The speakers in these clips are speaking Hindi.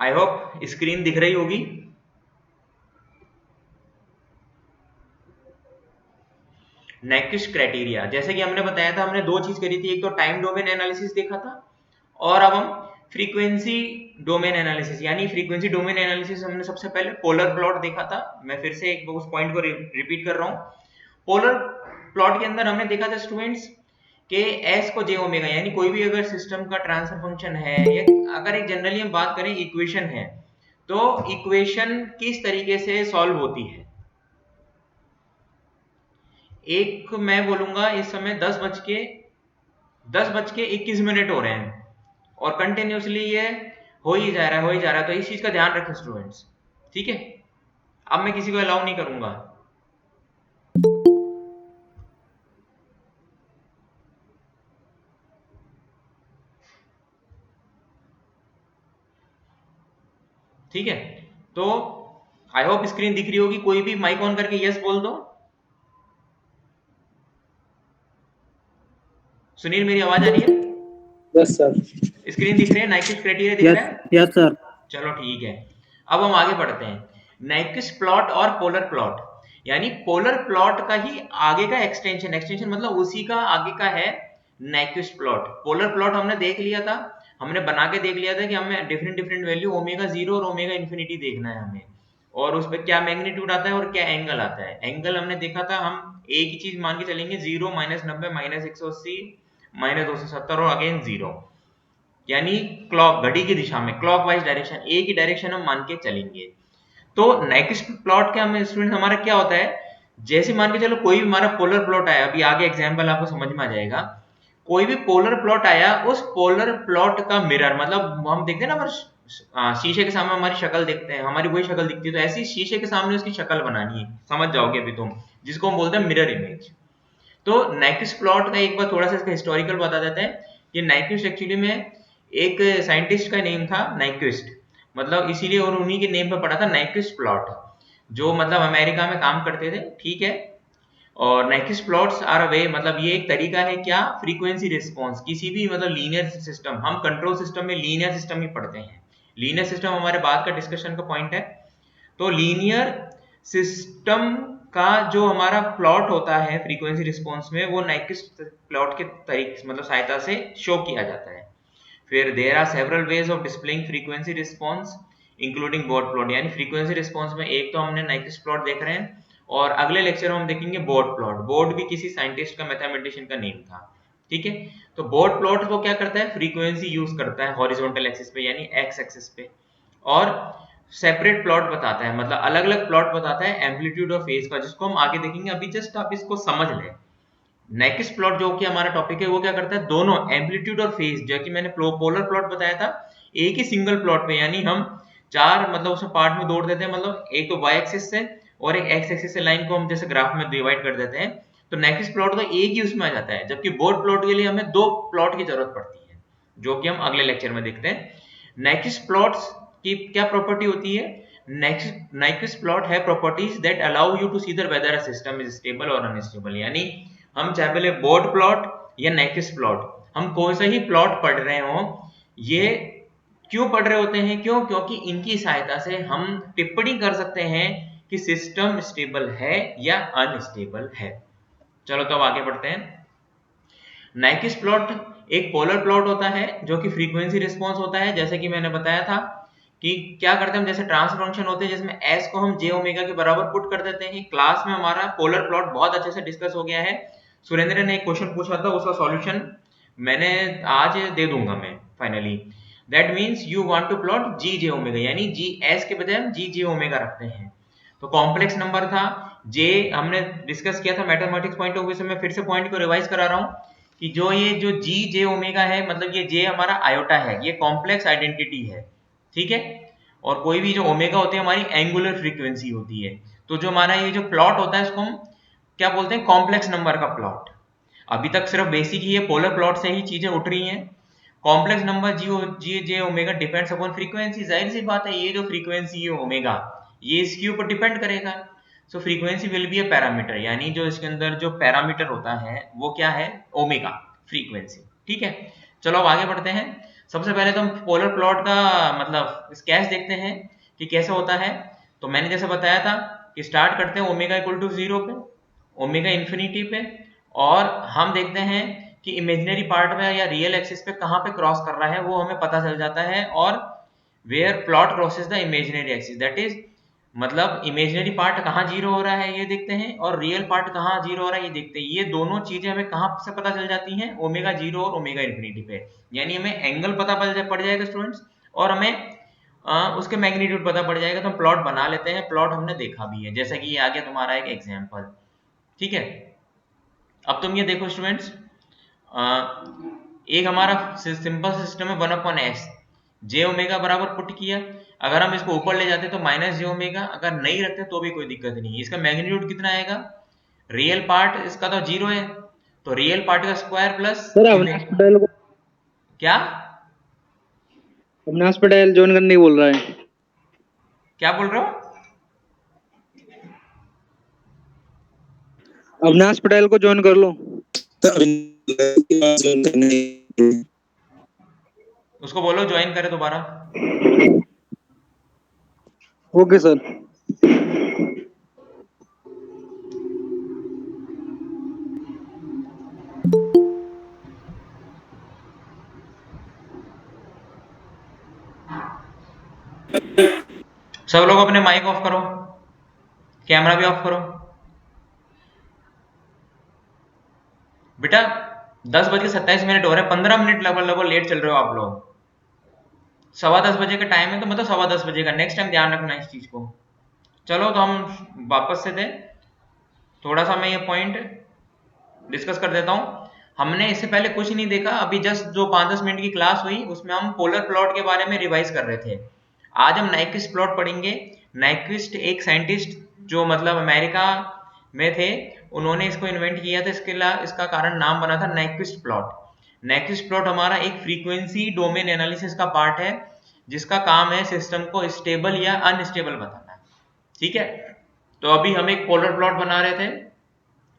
आई होप स्क्रीन दिख रही होगी। नाइक्विस्ट क्राइटेरिया, जैसे कि हमने बताया था, हमने दो चीज करी थी, एक तो टाइम डोमेन एनालिसिस देखा था और अब हम फ्रीक्वेंसी डोमेन एनालिसिस, यानी फ्रीक्वेंसी डोमेन एनालिसिस हमने सबसे पहले पोलर प्लॉट देखा था। मैं फिर से एक उस पॉइंट को रिपीट कर रहा हूँ। पोलर प्लॉट के अंदर हमने देखा था स्टूडेंट्स कि एस को जे ओमेगा, यानी कोई भी अगर सिस्टम का ट्रांसफर फंक्शन है या अगर एक जनरली हम बात करें इक्वेशन है, तो इक्वेशन किस तरीके से सॉल्व होती है। एक मैं बोलूंगा इस समय 10:21 हो रहे हैं और कंटिन्यूसली ये हो ही जा रहा है, हो ही जा रहा है, तो इस चीज का ध्यान रखें स्टूडेंट्स, ठीक है। अब मैं किसी को अलाउ नहीं करूंगा। ठीक है, तो आई होप स्क्रीन दिख रही होगी। कोई भी माइक ऑन करके यस बोल दो। सुनील, मेरी आवाज आ रही है? Yes sir. स्क्रीन दिख रही है? नाइक्विस्ट क्राइटेरिया दिख रहा यस है? Yes sir. चलो ठीक है, अब हम आगे बढ़ते हैं। नाइक्विस्ट प्लॉट और पोलर प्लॉट, यानी पोलर प्लॉट का ही आगे का एक्सटेंशन, एक्सटेंशन मतलब उसी का आगे का है नाइक्विस्ट प्लॉट। पोलर प्लॉट हमने देख लिया था, हमने बना के देख लिया था कि हमें डिफरेंट डिफरेंट वैल्यू ओमेगा 0 और ओमेगा इन्फिनिटी देखना है हमें, और उस पर क्या मैग्नीट्यूड आता है और क्या एंगल आता है। एंगल हमने देखा था, हम एक ही चीज मान के चलेंगे, 0 -90 -180 -270 और अगेन 0, यानी क्लॉक घड़ी की दिशा में, क्लॉक वाइज डायरेक्शन, एक ही डायरेक्शन हम मान के चलेंगे। तो नेक्स्ट प्लॉट का हमें स्टूडेंट हमारा क्या होता है, जैसे मान के चलो कोई भी हमारा पोलर प्लॉट आया, अभी आगे एग्जांपल आपको समझ में आ जाएगा। कोई भी पोलर प्लॉट आया, उस पोलर प्लॉट का मिरर, मतलब हम देखते हैं ना हमारे शीशे के सामने हमारी शक्ल देखते हैं, हमारी वही शक्ल दिखती है, तो ऐसी शीशे के सामने उसकी शक्ल बनानी है, समझ जाओगे अभी तुम, जिसको हम बोलते हैं मिरर इमेज। तो नाइक्विस्ट प्लॉट का एक बार थोड़ा सा इसका हिस्टोरिकल बता देते हैं। ये नाइक्विस्ट एक्चुअली में एक साइंटिस्ट का नेम था, नाइक्विस्ट, मतलब इसीलिए और उन्हीं के नेम पे पड़ा था नाइक्विस्ट प्लॉट, जो मतलब अमेरिका में काम करते थे, ठीक है। और नाइक्विस्ट प्लॉट्स आर अ वे, मतलब ये एक तरीका है क्या, फ्रीक्वेंसी रिस्पॉन्स किसी भी मतलब लीनियर सिस्टम, हम कंट्रोल सिस्टम में लीनियर सिस्टम ही पढ़ते हैं, लीनियर सिस्टम हमारे बाद का डिस्कशन का पॉइंट है। तो लीनियर सिस्टम का जो हमारा प्लॉट होता है फ्रीक्वेंसी रिस्पॉन्स में, वो नाइक्विस्ट प्लॉट के तरीके मतलब सहायता से शो किया जाता है। फिर there are several ways of displaying frequency response including bode plot, यानी फ्रीक्वेंसी रिस्पॉन्स में एक तो हमने नाइक्विस्ट प्लॉट देख रहे हैं, और अगले लेक्चर में हम देखेंगे बोर्ड प्लॉट। बोर्ड भी किसी साइंटिस्ट का, मैथमेटिशियन का नेम था, ठीक है। तो बोर्ड प्लॉट वो क्या करता है, फ्रीक्वेंसी यूज करता है हॉरिजॉन्टल एक्सिस पे यानी एक्स एक्सिस पे, और सेपरेट प्लॉट बताता है, मतलब अलग अलग प्लॉट बताता है एम्पलीट्यूड और फेज का, जिसको हम आगे देखेंगे। अभी जस्ट आप इसको समझ लें। नेक्स्ट प्लॉट जो कि हमारा टॉपिक है, वो क्या करता है, दोनों एम्पलीट्यूड और फेज, जो कि मैंने पोलर प्लॉट बताया था, एक ही सिंगल प्लॉट पे, यानी हम चार मतलब उसमें पार्ट में तोड़ देते हैं, मतलब एक तो वाई एक्सिस से और एक एक्स एक्सिस से लाइन को हम जैसे ग्राफ में डिवाइड कर देते हैं, तो नेक्स्ट प्लॉट तो एक ही उसमें आ जाता है। जबकि बोर्ड प्लॉट के लिए हमें दो प्लॉट की जरूरत पड़ती है, जो कि हम अगले लेक्चर में देखते हैं। नेक्स्ट प्लॉट्स की क्या प्रॉपर्टी होती है, नेक्स्ट प्लॉट है properties that allow you to see whether a system is stable और अनस्टेबल, यानी हम चाहे पहले बोर्ड प्लॉट या नेक्स्ट प्लॉट, हम कोई सा ही प्लॉट पढ़ रहे हो, ये क्यों पढ़ रहे होते हैं, क्यों, क्योंकि इनकी सहायता से हम टिप्पणी कर सकते हैं कि सिस्टम स्टेबल है या अनस्टेबल है। चलो तो अब आगे बढ़ते हैं। नाइक्विस्ट प्लॉट एक पोलर प्लॉट होता है जो कि फ्रीक्वेंसी रिस्पॉन्स होता है, जैसे कि मैंने बताया था कि क्या करते हैं हम, जैसे ट्रांसफर फंक्शन होते हैं जिसमें एस को हम जे ओमेगा के बराबर पुट कर देते हैं। क्लास में हमारा पोलर प्लॉट बहुत अच्छे से डिस्कस हो गया है। सुरेंद्र ने एक क्वेश्चन पूछा था, उसका सॉल्यूशन मैंने आज दे दूंगा मैं finally. That means you want to plot G J omega, यानी जी एस के बजाय हम जी जे ओमेगा रखते हैं। तो कॉम्प्लेक्स नंबर था जे, हमने डिस्कस किया था मैथमेटिक्स पॉइंट ऑफ व्यू से, मैं फिर से पॉइंट को रिवाइज करा रहा हूँ कि जो ये जो जी जे ओमेगा है, मतलब ये जे हमारा आयोटा है, ये कॉम्प्लेक्स आइडेंटिटी है, ठीक है। और कोई भी जो ओमेगा होती है हमारी एंगुलर फ्रीक्वेंसी होती है। तो जो हमारा ये जो प्लॉट होता है इसको हम क्या बोलते हैं, कॉम्प्लेक्स नंबर का प्लॉट। अभी तक सिर्फ बेसिक ही है, पोलर प्लॉट से ही चीजें उठ रही हैं। कॉम्प्लेक्स नंबर जी J omega depends upon frequency, जाहिर सी बात है, ये जो फ्रीक्वेंसी है ओमेगा, ये इसके ऊपर डिपेंड करेगा। So frequency will be a parameter, यानी जो इसके अंदर जो पैरामीटर होता है वो क्या है, ओमेगा फ्रीक्वेंसी, ठीक है। चलो अब आगे बढ़ते हैं। सबसे पहले तो हम पोलर प्लॉट का मतलब स्केच देखते हैं कि कैसे होता है। तो मैंने जैसे बताया था कि स्टार्ट करते हैं ओमेगा इक्वल टू 0 पे, ओमेगा इन्फिनिटी पे, और हम देखते हैं कि इमेजिनरी पार्ट में या रियल एक्सिस पे कहाँ पे क्रॉस कर रहा है वो हमें पता चल जाता है। और where plot crosses the imaginary axis, that is मतलब इमेजिनरी पार्ट कहाँ जीरो हो रहा है ये देखते हैं, और रियल पार्ट कहाँ जीरो हो रहा है ये देखते हैं। ये दोनों चीजें हमें कहाँ से पता चल जाती हैं, ओमेगा जीरो और ओमेगा इन्फिनिटी पे। यानी हमें एंगल पता पड़ जाएगा स्टूडेंट्स, और हमें उसके मैग्नीट्यूड पता पड़ जाएगा। तो हम प्लॉट बना लेते हैं, प्लॉट हमने देखा भी है, जैसा कि ये आ गया तुम्हारा एक एग्जाम्पल। ठीक है, अब तुम ये देखो स्टूडेंट्स, एक हमारा सिंपल सिस्टम है 1/s, जे ओमेगा बराबर पुट किया। अगर हम इसको ऊपर ले जाते तो माइनस जे ओमेगा, अगर नहीं रखते तो भी कोई दिक्कत नहीं। इसका मैग्नीट्यूड कितना आएगा, रियल पार्ट इसका तो जीरो है, तो रियल पार्ट का square plus sir Avinash Patel को, क्या अविनाश पटेल ज्वाइन करने की बोल रहा है। क्या बोल रहे हो? अविनाश पटेल को ज्वाइन कर लो। उसको बोलो ज्वाइन करे दोबारा। Okay sir. सब लोग अपने माइक ऑफ करो, कैमरा भी ऑफ करो। बेटा 10:27 हो रहे हैं, 15 मिनट लगभग लेट चल रहे हो आप लोग। 10:15 का टाइम है, तो मतलब 10:15 का, नेक्स्ट टाइम ध्यान रखना इस चीज को। चलो तो हम वापस से थे, थोड़ा सा मैं ये पॉइंट डिस्कस कर देता हूँ। हमने इससे पहले कुछ नहीं देखा, अभी जस्ट जो 5-10 मिनट की क्लास हुई उसमें हम पोलर प्लॉट के बारे में रिवाइज कर रहे थे। आज हम नाइक्विस्ट प्लॉट पढ़ेंगे। नाइक्विस्ट एक साइंटिस्ट जो मतलब अमेरिका में थे, उन्होंने इसको इन्वेंट किया था, इसका कारण नाम बना था नाइक्विस्ट प्लॉट। नाइक्विस्ट प्लॉट हमारा एक फ्रीक्वेंसी डोमेन एनालिसिस का पार्ट है, जिसका काम है सिस्टम को स्टेबल या अनस्टेबल बताना। ठीक है, तो अभी हम एक पोलर प्लॉट बना रहे थे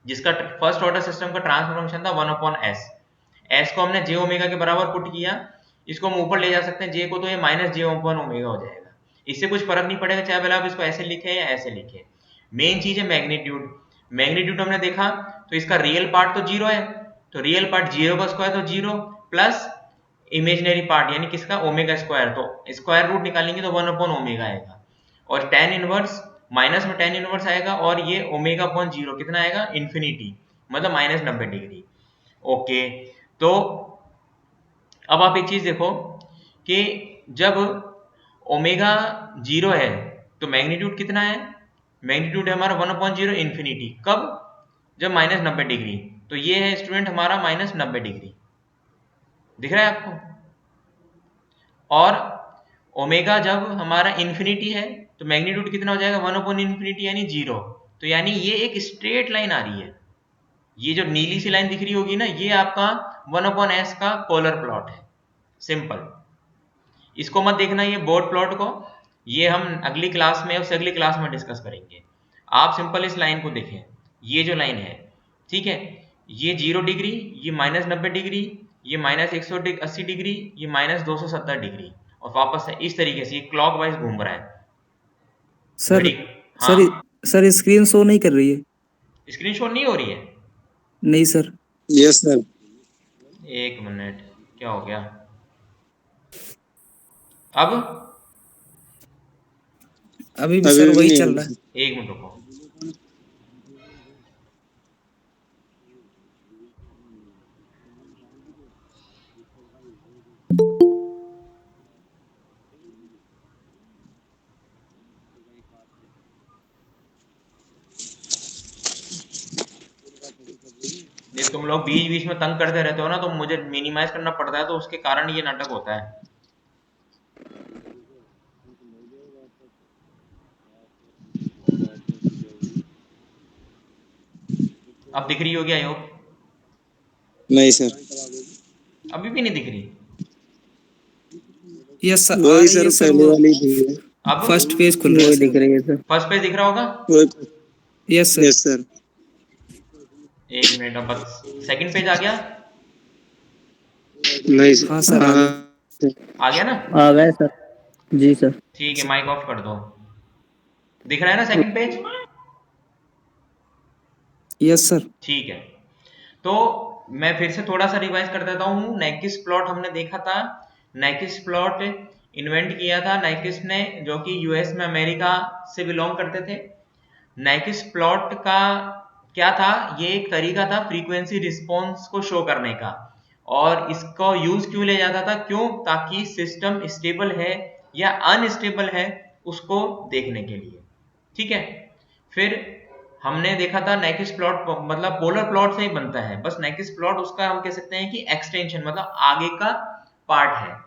जिसका फर्स्ट ऑर्डर सिस्टम का ट्रांसफर फंक्शन था 1/s। एस को हमने जे ओमेगा के बराबर पुट किया, इसको हम ऊपर ले जा सकते हैं जे को, तो ये माइनस जे ओमेगा हो जाएगा। इससे कुछ फर्क नहीं पड़ेगा चाहे भले आप इसको ऐसे लिखे या ऐसे लिखे। मेन चीज है मैग्नीट्यूड। मैग्नीट्यूड हमने देखा तो इसका रियल पार्ट तो जीरो है, तो रियल पार्ट जीरो का स्क्वायर तो जीरो, प्लस इमेजिनरी पार्ट यानी किसका, ओमेगा स्क्वायर, तो स्क्वायर रूट निकालेंगे तो 1/ओमेगा आएगा। और टेन इनवर्स, माइनस में टेन इनवर्स आएगा, और ये ओमेगा अपॉन जीरो कितना आएगा, इन्फिनिटी, मतलब -90 डिग्री। ओके, तो अब आप एक चीज देखो कि जब ओमेगा जीरो है तो मैग्नीट्यूड कितना है, मैग्नीट्यूड है हमारा 1/0 इन्फिनिटी, कब, जब -90 डिग्री। तो ये है स्टूडेंट हमारा -90 डिग्री, दिख रहा है आपको। और ओमेगा जब हमारा इन्फिनिटी है तो मैग्नीट्यूड कितना हो जाएगा, 1/इन्फिनिटी यानी जीरो। तो यानी ये एक स्ट्रेट लाइन आ रही है, ये जो नीली सी लाइन दिख रही होगी ना, ये आपका 1/s का पोलर प्लॉट है, सिंपल। इसको मत देखना ये बोर्ड प्लॉट को, ये हम अगली क्लास में, उससे अगली क्लास में डिस्कस करेंगे। आप सिंपल इस लाइन को देखें, ये जो लाइन है, ठीक है, ये 0 डिग्री, ये -90 डिग्री, ये -180 डिग्री, ये -270 डिग्री, और वापस से इस तरीके से क्लॉक वाइज घूम रहा है सर घड़ी। हाँ, सर सर स्क्रीन शो नहीं कर रही है। स्क्रीन शॉट नहीं हो रही है? नहीं सर। Yes sir. एक मिनट, क्या हो गया अब? अभी भी सर वही चल रहा है। एक मिनट रुको। नहीं, तुम लोग बीच बीच में तंग करते रहते हो ना, तो मुझे मिनिमाइज करना पड़ता है, तो उसके कारण ये नाटक होता है। अब दिख रही होगी आई होप। नहीं सर, अभी भी नहीं दिख रही? यस सर, आ वही रही है सर सर, पहले वो वाली थी। अब फर्स्ट पेज खुल रहा है वही सर। दिख रही है सर। फर्स्ट पेज दिख रहा होगा। Yes sir. Yes sir. एक मिनट, अब बस सेकंड पेज आ गया। नहीं सर। हाँ सर, आ गया। आ गया ना? आ गया सर। जी सर। ठीक है, माइक ऑफ कर दो। दिख रहा है ना सेकंड पेज? Yes sir. ठीक है, तो मैं फिर से थोड़ा सा रिवाइज कर देता हूँ। नाइकिस प्लॉट हमने देखा था। नाइकिस प्लॉट इन्वेंट किया था नाइकिस ने, जो कि यूएस में अमेरिका से बिलोंग करते थे। नाइकिस प्लॉट का क्या था? ये एक तरीका था फ्रीक्वेंसी रिस्पॉन्स को शो करने का, और इसको यूज क्यों लिया जाता था? क्यों? ताकि सिस्टम स्टेबल है या अनस्टेबल है उसको देखने के लिए। ठीक है, फिर हमने देखा था नाइकिस प्लॉट मतलब पोलर प्लॉट से ही बनता है। बस नाइकिस प्लॉट उसका हम कह सकते हैं कि एक्सटेंशन, मतलब आगे का पार्ट है।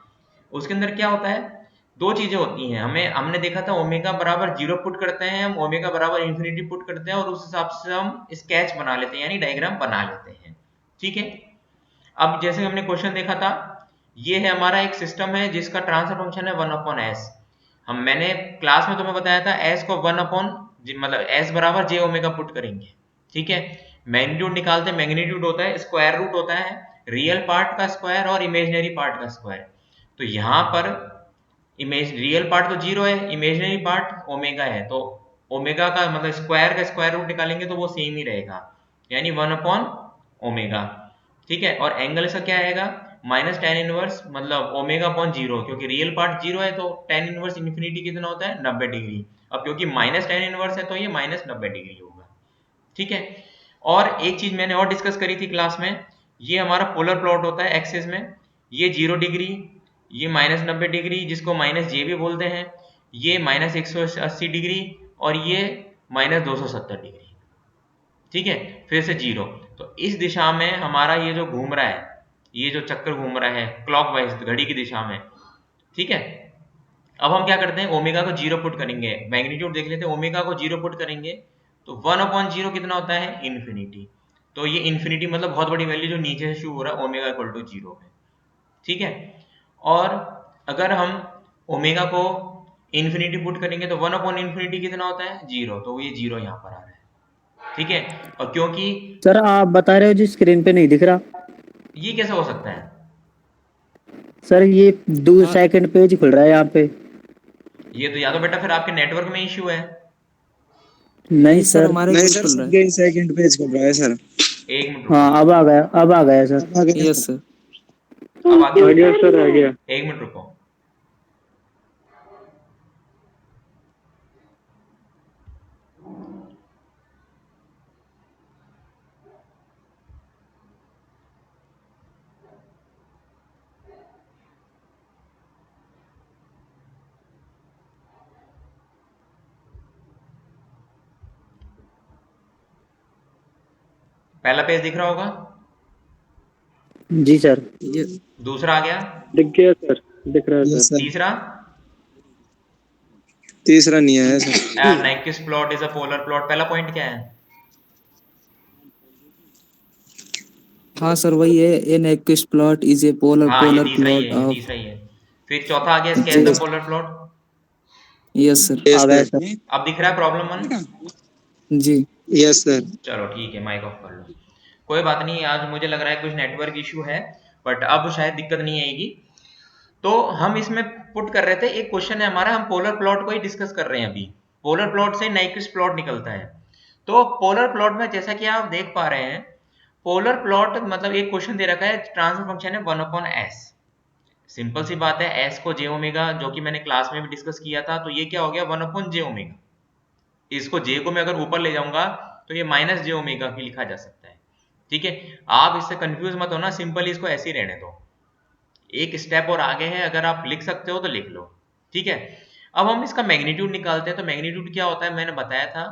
उसके अंदर क्या होता है? दो चीजें होती हैं। हमने देखा था ओमेगा बराबर 0 पुट करते हैं, हम ओमेगा बराबर इंफिनिटी पुट करते हैं, और उस हिसाब से हम स्केच बना लेते हैं, यानी डायग्राम बना लेते हैं। ठीक है, अब जैसे हमने क्वेश्चन देखा था, ये है हमारा एक सिस्टम है जिसका ट्रांसफर फंक्शन है 1/s। मैंने क्लास में तुम्हें बताया था s को 1 मतलब s बराबर j ओमेगा पुट करेंगे। ठीक है, मैग्नीट्यूड निकालते हैं। मैग्नीट्यूड होता है स्क्वायर रूट होता है रियल पार्ट का स्क्वायर और इमेजिनरी पार्ट का स्क्वायर। तो यहाँ पर रियल पार्ट तो 0 है, इमेजिनरी पार्ट ओमेगा है, तो ओमेगा का मतलब स्क्वायर का स्क्वायर रूट निकालेंगे तो वो सेम ही रहेगा, यानी 1/ओमेगा। ठीक है, और एंगल इसका क्या आएगा? माइनस टेन इनवर्स मतलब ओमेगा अपॉन 0, क्योंकि रियल पार्ट 0 है तो टेन इनवर्स इन्फिनिटी कितना होता है? 90 डिग्री। अब क्योंकि माइनस टेन इनवर्स है तो ये माइनस 90 डिग्री होगा। ठीक है, और एक चीज मैंने और डिस्कस करी थी क्लास में, ये हमारा पोलर प्लॉट होता है एक्सिस में, ये 0 डिग्री, ये माइनस 90 डिग्री जिसको माइनस जे भी बोलते हैं, ये माइनस 180 डिग्री, और ये माइनस 270 डिग्री। ठीक है, फिर से 0। तो इस दिशा में हमारा ये जो घूम रहा है, ये जो चक्कर घूम रहा है क्लॉकवाइज घड़ी की दिशा में। ठीक है, अब हम क्या करते हैं? ओमेगा को 0 पुट करेंगे। मैग्नीट्यूड देख लेते हैं, ओमेगा को 0 पुट करेंगे तो 1/0 कितना होता है? इन्फिनिटी। तो ये इन्फिनिटी मतलब बहुत बड़ी वैल्यू जो नीचे से शुरू हो रहा है ओमेगा इक्वल टू 0 में। ठीक है, और अगर हम ओमेगा को इन्फिनिटी पुट करेंगे तो 1/इन्फिनिटी कितना होता है? 0। तो ये 0 यहाँ पर आ रहा है। ठीक है, और क्योंकि सर आप बता रहे हो जी स्क्रीन पे नहीं दिख रहा। ये कैसे हो सकता है? सर ये सेकंड पेज खुल रहा है यहाँ पे। ये तो या तो बेटा फिर आपके नेटवर्क में इश्यू है। नहीं सर, हमारे नहीं को सर, खुल रहा है। सबके सेकंड पेज खुल रहा है सर। एक मिनट रुको, हाँ अब आ गया, अब आ गया सर। अब आ गया यस सर। अब आ आ गया। गया सर, आ गया। एक मिनट रुको। पहला पेज दिख रहा होगा, जी सर। दूसरा आ गया, दिख गया सर, दिख रहा है सर। तीसरा तीसरा नहीं आया sir. Nyquist plot is a polar plot. पहला पॉइंट क्या है? हाँ सर वही है, Nyquist plot is a polar हाँ, ये पोलर तीसरा ही प्लॉट है, ये ऑफ। तीसरा ही है। फिर चौथा आ गया, sketch the polar plot. Yes sir. Yes आ गया सर। सर। अब दिख रहा है प्रॉब्लम 1? जी। Yes sir. चलो ठीक है, माइक ऑफ कर लो। कोई बात नहीं, आज मुझे लग रहा है कुछ नेटवर्क इशू है, बट अब शायद दिक्कत नहीं आएगी। तो हम इसमें पुट कर रहे थे, एक क्वेश्चन है हमारा, हम पोलर प्लॉट को ही डिस्कस कर रहे हैं अभी। पोलर प्लॉट से नाइकिस प्लॉट निकलता है। तो पोलर प्लॉट में जैसा कि आप देख पा रहे हैं, पोलर प्लॉट मतलब एक क्वेश्चन दे रखा है, ट्रांसफर फंक्शन है 1/s। सिंपल सी बात है, s को j ओमेगा, जो कि मैंने क्लास में भी डिस्कस किया था, तो ये क्या हो गया? 1/j omega. इसको j को मैं अगर ऊपर ले जाऊंगा तो ये माइनस j ओमेगा भी लिखा जा सकता है। ठीक है, आप इससे कंफ्यूज मत होना, सिंपली इसको ऐसे ही रहने दो। एक स्टेप और आगे है, अगर आप लिख सकते हो तो लिख लो। ठीक है, अब हम इसका मैग्नीट्यूड निकालते हैं। तो मैग्नीट्यूड क्या होता है मैंने बताया था,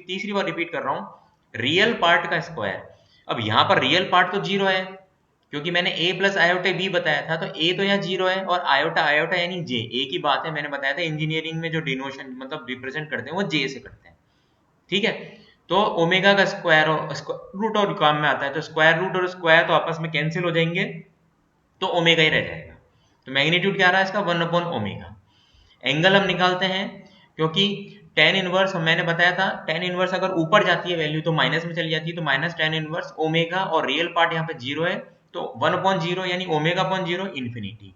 तीसरी बार रिपीट कर रहा हूं, रियल पार्ट का स्क्वायर। अब यहाँ पर रियल पार्ट तो 0 है, क्योंकि मैंने a प्लस आयोटा b बताया था, तो a तो यहाँ 0 है, और आयोटा आयोटा यानी j, एक ही बात है। मैंने बताया था इंजीनियरिंग में जो डिनोशन मतलब रिप्रेजेंट करते हैं वो j से करते हैं। ठीक है, तो ओमेगा का स्क्वायर रूट और काम में आता है, तो स्क्वायर रूट और स्क्वायर तो आपस में कैंसिल हो जाएंगे, तो ओमेगा ही रह जाएगा। तो मैग्नीट्यूड क्या आ रहा है इसका? 1/ओमेगा। एंगल हम निकालते हैं, क्योंकि टेन इनवर्स मैंने बताया था, टेन इनवर्स अगर ऊपर जाती है वैल्यू तो माइनस में चली जाती है, तो माइनस टेन इनवर्स ओमेगा, और रियल पार्ट यहाँ पे 0 है, तो 1/0 यानी ओमेगा अपॉन 0 इन्फिनिटी।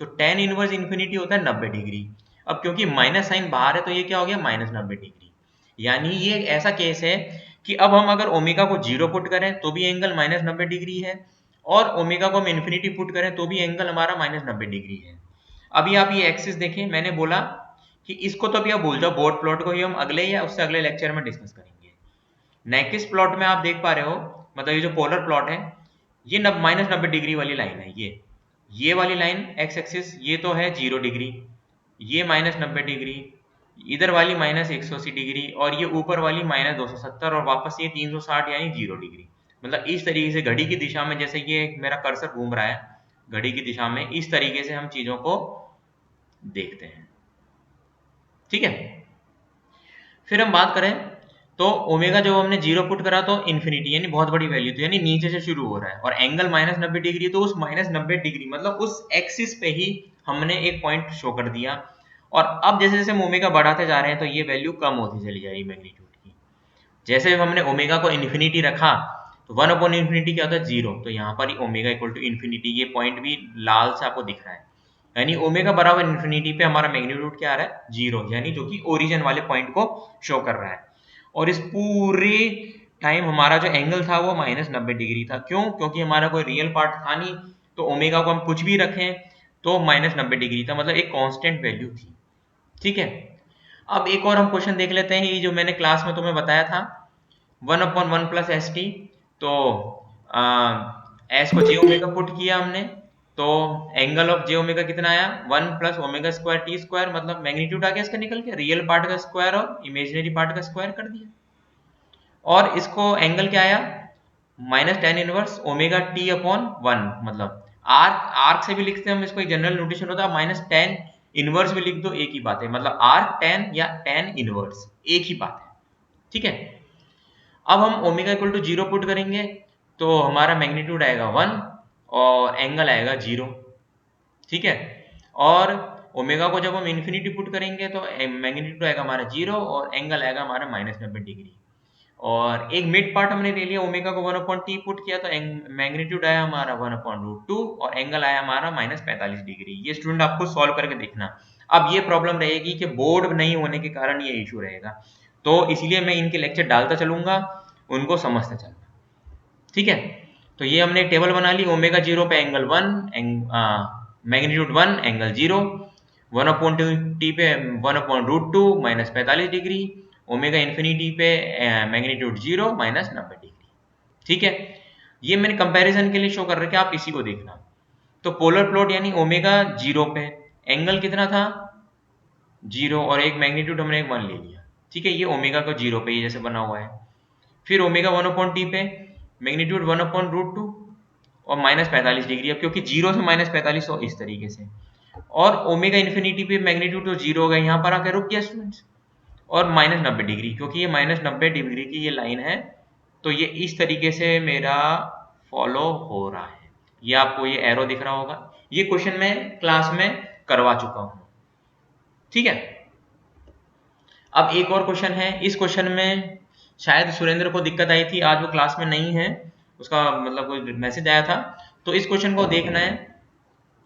तो tan इनवर्स इन्फिनिटी होता है 90 डिग्री। अब क्योंकि माइनस साइन बाहर है तो ये क्या हो गया माइनस 90 डिग्री। यानी ये ऐसा केस है कि अब हम अगर ओमेगा को 0 पुट करें तो भी एंगल माइनस 90 डिग्री है, और ओमेगा को हम इन्फिनिटी पुट करें तो भी एंगल हमारा माइनस 90 डिग्री है। अभी आप ये एक्सिस देखें, मैंने बोला कि इसको तो अभी आप भूल जाओ, बोर्ड प्लॉट को ही हम अगले या उससे अगले लेक्चर में डिस्कस करेंगे। नाइकिस प्लॉट में आप देख पा रहे हो, मतलब ये जो पोलर प्लॉट है ये माइनस 90 डिग्री वाली लाइन है। ये वाली लाइन एक्स एक्सिस ये तो है 0 डिग्री, ये माइनस 90 डिग्री, इधर वाली माइनस 180 डिग्री, और ये ऊपर वाली माइनस 270, और वापस ये 360 यानी 0 डिग्री। मतलब इस तरीके से घड़ी की दिशा में, जैसे ये मेरा कर्सर घूम रहा है घड़ी की दिशा में, इस तरीके से हम चीजों को देखते हैं। ठीक है, फिर हम बात करें तो ओमेगा जब हमने 0 पुट करा तो इन्फिनिटी यानी बहुत बड़ी वैल्यू थी, यानी नीचे से शुरू हो रहा है, और एंगल माइनस 90 डिग्री, तो उस माइनस 90 डिग्री मतलब उस एक्सिस पे ही हमने एक पॉइंट शो कर दिया। और अब जैसे जैसे हम ओमेगा बढ़ाते जा रहे हैं तो ये वैल्यू कम होती चली जा रही मैग्नीट्यूड की। जैसे हमने ओमेगा को इन्फिनिटी रखा तो 1 अपॉन इन्फिनिटी क्या होता है 0, तो यहाँ पर ओमेगा इक्वल टू इन्फिनिटी, ये पॉइंट भी लाल से आपको दिख रहा है, यानी ओमेगा बराबर इन्फिनिटी पे हमारा मैग्नीट्यूड क्या आ रहा है 0, यानी जो कि ओरिजिन वाले पॉइंट को शो कर रहा है। और इस पूरे टाइम हमारा जो एंगल था वो माइनस 90 डिग्री था। क्यों? क्योंकि हमारा कोई रियल पार्ट था नहीं, तो ओमेगा को हम कुछ भी रखें तो माइनस 90 डिग्री था, मतलब एक कांस्टेंट वैल्यू थी। ठीक है, अब एक और हम क्वेश्चन देख लेते हैं, ये जो मैंने क्लास में तुम्हें बताया था 1 अपॉन 1 प्लस एस टी, तो एस को जे ओमेगा पुट किया हमने, तो एंगल ऑफ जे ओमेगा कितना आया 1 plus omega square T square, मतलब मैग्नीट्यूड आ गया इसका निकल के, रियल पार्ट का स्क्वायर और इमेजिनरी पार्ट का स्क्वायर कर दिया। और इसको एंगल क्या आया minus tan inverse omega T upon 1, मतलब आर्क, आर्क से भी लिखते हैं हम इसको, एक जनरल नोटेशन होता है, माइनस टेन इनवर्स भी लिख दो एक ही बात है, मतलब आर्क टेन या टेन इनवर्स एक ही बात है। ठीक है, अब हम ओमेगा इक्वल टू 0 पुट करेंगे तो हमारा मैग्नीट्यूड आएगा 1 और एंगल आएगा 0। ठीक है, और ओमेगा को जब हम इन्फिनिटी पुट करेंगे तो मैग्नीट्यूड आएगा हमारा 0 और एंगल आएगा हमारा माइनस 90 डिग्री। और एक मिड पार्ट हमने ले लिया, ओमेगा को 1 अपॉन टी पुट किया तो मैग्नीट्यूड आया हमारा 1 अपॉन रूट 2 और एंगल आया हमारा माइनस 45 डिग्री। ये स्टूडेंट आपको सॉल्व करके देखना। अब ये प्रॉब्लम रहेगी कि बोर्ड नहीं होने के कारण ये इशू रहेगा, तो इसलिए मैं इनके लेक्चर डालता चलूंगा, उनको समझते चलना। ठीक है, तो ये हमने टेबल बना ली, ओमेगा 0 पे angle 1, magnitude 1 angle 0, 1 upon T पे 1 upon root 2 minus 45 degree, omega infinity पे मैग्नीट्यूड 0 माइनस 90 डिग्री। ठीक है, ये मैंने कंपैरिजन के लिए शो कर रखा है, आप इसी को देखना। तो पोलर प्लॉट यानी ओमेगा 0 पे एंगल कितना था 0 और एक मैग्नीट्यूड हमने 1 ले लिया। ठीक है, ये ओमेगा का 0 पे ये जैसे बना हुआ है। फिर ओमेगा 1 अपॉन टी पे मैग्नीट्यूड 1 अपॉन रूट 2 और माइनस 45 डिग्री, अब क्योंकि 0 से माइनस 45 हो इस तरीके से। और ओमेगा इन्फिनिटी पे मैग्नीट्यूड तो 0 हो गया, यहाँ पर आकर रुक गया स्टूडेंट्स, और माइनस 90 डिग्री, क्योंकि ये माइनस 90 डिग्री की ये लाइन है, तो ये इस तरीके से मेरा फॉलो हो रहा है। ये आपको ये एरो दिख रहा होगा, ये क्वेश्चन मैं क्लास में करवा चुका हूं। ठीक है, अब एक और क्वेश्चन है, इस क्वेश्चन में शायद सुरेंद्र को दिक्कत आई थी, आज वो क्लास में नहीं है, उसका मतलब कोई मैसेज आया था, तो इस क्वेश्चन को देखना है।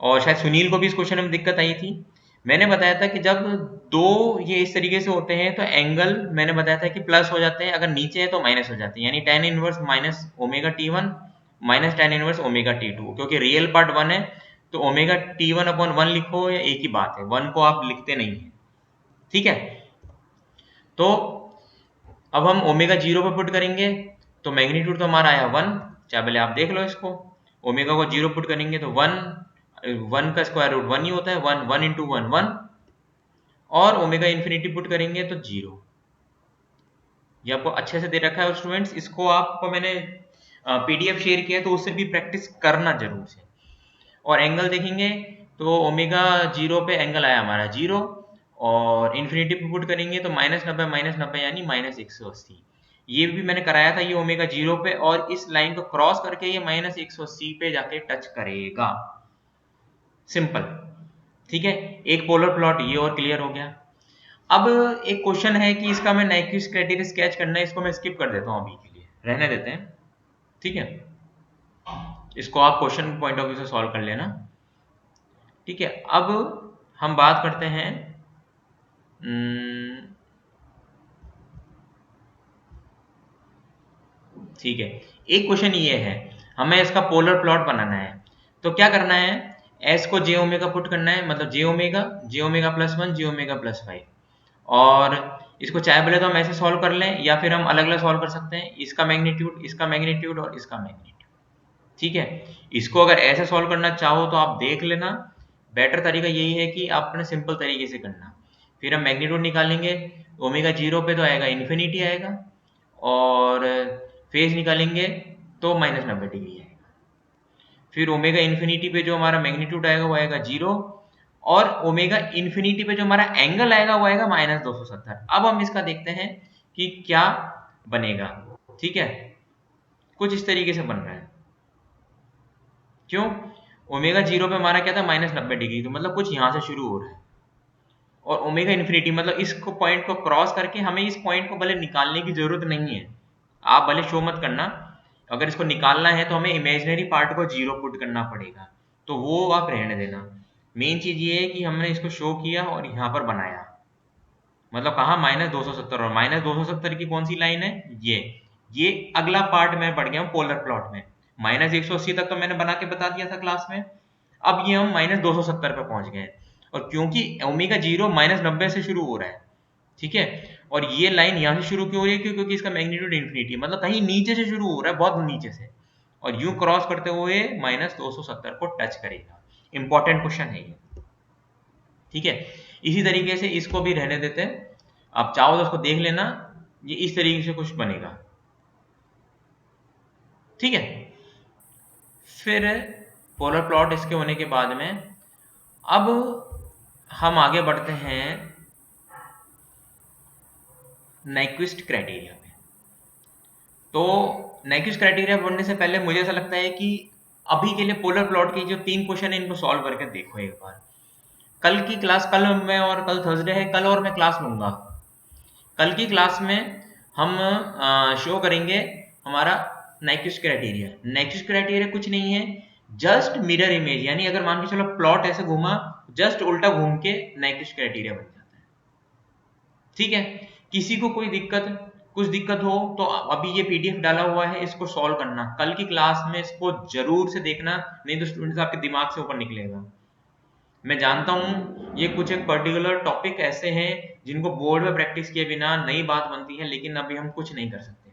और शायद सुनील को भी इस क्वेश्चन में दिक्कत आई थी। मैंने बताया था कि जब दो ये इस तरीके से होते हैं तो एंगल मैंने बताया था कि प्लस हो जाते हैं, अगर नीचे है तो माइनस हो जाते हैं, यानी tan inverse minus omega t1 minus tan inverse omega t2, क्योंकि रियल पार्ट 1 है तो ओमेगा t1 अपॉन 1 लिखो या एक ही बात है, 1 को आप लिखते नहीं है। ठीक है, तो अब हम ओमेगा 0 पे पुट करेंगे तो मैग्नीट्यूड तो हमारा आया 1, चाहे पहले आप देख लो इसको, ओमेगा को 0 पुट करेंगे तो 1 का स्क्वायर रूट 1 ही होता है, 1 1 इंटू 1 1, और ओमेगा इन्फिनिटी पुट करेंगे तो 0। ये आपको अच्छे से दे रखा है स्टूडेंट्स, इसको आपको मैंने पीडीएफ शेयर किया तो उससे भी प्रैक्टिस करना जरूर से। और एंगल देखेंगे तो ओमेगा 0 पे एंगल आया हमारा 0, और इन्फिनिटी पे पुट करेंगे तो माइनस 90 यानी माइनस 180। ये भी मैंने कराया था, ये ओमेगा 0 पे और इस लाइन को क्रॉस करके ये माइनस 180 पे जाके टच करेगा, सिंपल। ठीक है, एक पोलर प्लॉट ये और क्लियर हो गया। अब एक क्वेश्चन है कि इसका मैं नाइक्विस्ट क्राइटेरिया स्केच करना है, इसको मैं स्किप कर देता हूं, अभी के लिए रहने देते हैं। ठीक है, इसको आप क्वेश्चन पॉइंट ऑफ व्यू से सॉल्व कर लेना। ठीक है, अब हम बात करते हैं ठीक है, एक क्वेश्चन ये है, हमें इसका पोलर प्लॉट बनाना है। तो क्या करना है, एस को जे ओमेगा पुट करना है, मतलब जे ओमेगा प्लस 1 जे ओमेगा प्लस 5, और इसको चाहे बोले तो हम ऐसे सॉल्व कर लें या फिर हम अलग अलग सॉल्व कर सकते हैं, इसका मैग्नीट्यूड और इसका मैग्नीट्यूड। ठीक है, इसको अगर ऐसे सॉल्व करना चाहो तो आप देख लेना, बेटर तरीका यही है कि आप अपने सिंपल तरीके से करना। फिर हम मैग्नीट्यूड निकालेंगे, ओमेगा 0 पे तो आएगा इन्फिनिटी आएगा, और फेज निकालेंगे तो -90 डिग्री आएगा। फिर ओमेगा इन्फिनिटी पे जो हमारा मैग्नीट्यूड आएगा वो आएगा 0, और ओमेगा इन्फिनिटी पे जो हमारा एंगल आएगा वो आएगा -270। अब हम इसका देखते हैं कि क्या बनेगा। ठीक है, कुछ इस तरीके से बन रहा है। क्यों, ओमेगा 0 पे हमारा क्या था, -90 डिग्री, तो मतलब कुछ यहां से शुरू हो रहा है, और ओमेगा इन्फिनिटी मतलब इसको पॉइंट को क्रॉस करके हमें इस पॉइंट को भले निकालने की जरूरत नहीं है, आप भले शो मत करना, अगर इसको निकालना है तो हमें इमेजिनरी पार्ट को 0 पुट करना पड़ेगा, तो वो आप रहने देना। मेन चीज ये है कि हमने इसको शो किया और यहाँ पर बनाया, मतलब कहा -270, और -270 की कौन सी लाइन है, ये अगला पार्ट मैं बढ़ गया हूँ पोलर प्लॉट में। -180 तक तो मैंने बना के बता दिया था क्लास में, अब ये हम -270 पे पहुंच गए, और क्योंकि ओमेगा 0 -90 से शुरू हो रहा है, ठीक है, और ये लाइन यहाँ से शुरू क्यों हो रही है, क्योंकि इसका मैग्नीट्यूड इन्फिनिटी, मतलब कहीं नीचे से शुरू हो रहा है, बहुत नीचे से, और यूं क्रॉस करते हुए -270 को टच करेगा। इंपॉर्टेंट क्वेश्चन है ये। ठीक है, इसी तरीके से इसको भी रहने देते हैं, आप चाहो तो उसको देख लेना, ये इस तरीके से कुछ बनेगा। ठीक है, फिर पोलर प्लॉट इसके होने के बाद में अब हम आगे बढ़ते हैं नाइक्विस्ट क्राइटेरिया पे। तो नाइक्विस्ट क्राइटेरिया बढ़ने से पहले मुझे ऐसा लगता है कि अभी के लिए पोलर प्लॉट के जो 3 क्वेश्चन है इनको सॉल्व करके देखो एक बार। कल की क्लास, कल मैं, और कल थर्सडे है, कल और मैं क्लास लूंगा। कल की क्लास में हम शो करेंगे हमारा नाइक्विस्ट क्राइटेरिया। नाइक्विस्ट क्राइटेरिया कुछ नहीं है, जस्ट मिरर इमेज, यानी अगर मान के चलो प्लॉट ऐसे घूमा, जस्ट उल्टा घूम के नाइक्विस्ट क्राइटेरिया बन जाता है। ठीक है, किसी को कोई दिक्कत, कुछ दिक्कत हो तो अभी ये पीडीएफ डाला हुआ है, इसको सॉल्व करना, कल की क्लास में इसको जरूर से देखना, नहीं तो स्टूडेंट्स आपके दिमाग से ऊपर निकलेगा। मैं जानता हूं ये कुछ एक पर्टिकुलर टॉपिक ऐसे हैं जिनको बोर्ड में प्रैक्टिस किए बिना नई बात बनती है, लेकिन अभी हम कुछ नहीं कर सकते।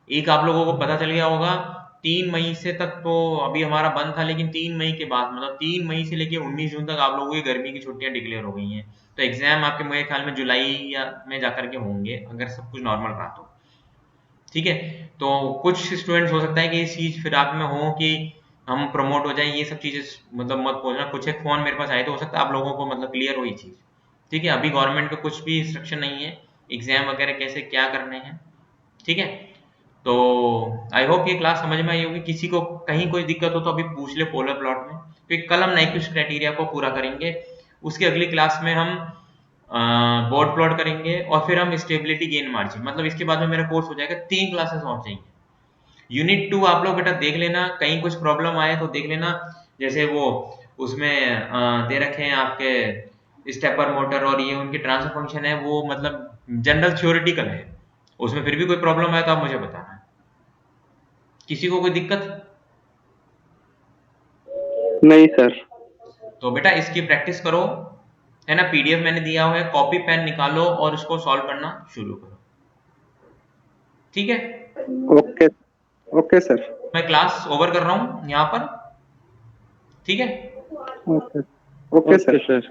एक आप लोगों को पता चल गया होगा, 3 मई से तक तो अभी हमारा बंद था, लेकिन 3 मई के बाद, मतलब 3 मई से लेकर 19 जून तक आप लोगों की गर्मी की छुट्टियां डिक्लेयर हो गई हैं, तो एग्जाम आपके मेरे ख्याल में जुलाई या में जाकर के होंगे, अगर सब कुछ नॉर्मल रहा तो। ठीक है, तो कुछ स्टूडेंट्स हो सकता है कि इस चीज फिर आप में हो कि हम प्रमोट हो जाए, ये सब चीजें मतलब मत बोलना। कुछ एक फोन मेरे पास आए तो हो सकता है आप लोगों को मतलब क्लियर हो ये चीज। ठीक है, अभी गवर्नमेंट का कुछ भी इंस्ट्रक्शन नहीं है एग्जाम वगैरह कैसे क्या करने हैं। ठीक है, तो आई होप ये क्लास समझ में आई होगी। किसी को कहीं कोई दिक्कत हो तो अभी पूछ ले पोलर प्लॉट में, क्योंकि कल हम नाइक्विस्ट क्राइटेरिया को पूरा करेंगे, उसकी अगली क्लास में हम बोर्ड प्लॉट करेंगे, और फिर हम स्टेबिलिटी गेन मार्जिन, मतलब इसके बाद में मेरा कोर्स हो जाएगा, 3 क्लासेस और चाहिए। यूनिट 2 आप लोग बेटा देख लेना, कहीं कुछ प्रॉब्लम आए तो देख लेना, जैसे वो उसमें दे रखे हैं आपके स्टेपर मोटर और ये उनके ट्रांसफर फंक्शन है, वो मतलब जनरल थ्योरेटिकल है, उसमें फिर भी कोई प्रॉब्लम आए तो आप मुझे बताना। किसी को कोई दिक्कत? नहीं सर। तो बेटा इसकी प्रैक्टिस करो, है ना, पीडीएफ मैंने दिया हुआ है, कॉपी पेन निकालो और इसको सॉल्व करना शुरू करो। ठीक है, ओके ओके सर। मैं क्लास ओवर कर रहा हूं यहाँ पर। ठीक है, ओके ओके सर।